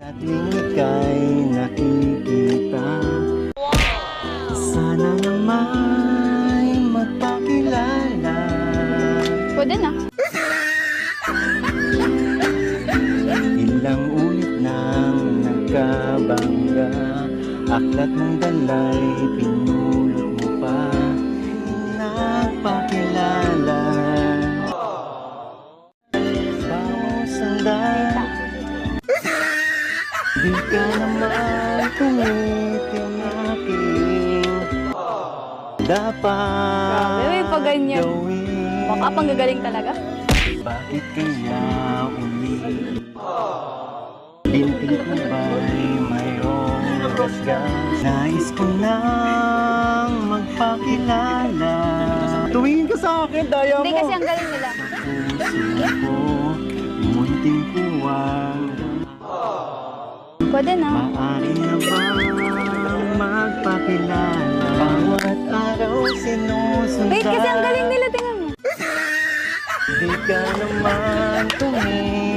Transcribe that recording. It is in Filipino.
Sa tuwing ika'y nakikita, sana nama'y magpakilala. Pwede na. Ilang ulit nang nagkabangga, aklat mong dalay, pinulot mo pa, nagpakilala. Bawang sandal, di ka naman tumiting aking dapat Grabe, may pa ganyan. gawin. Baka panggagaling talaga. Bakit kaya umiiyak? Binti ko ba'y mayroong gasgas? Nais ko nang magpakilala. Tumingin ka sa akin, daya mo! Hindi kasi ang galing nila. Puso ko, munting kuwang. Pwede na. Maaari na bang magpakilala? Bawat araw sinusundan. Wait, kasi ang galing nila. Tingnan mo. Di ka naman tumingin.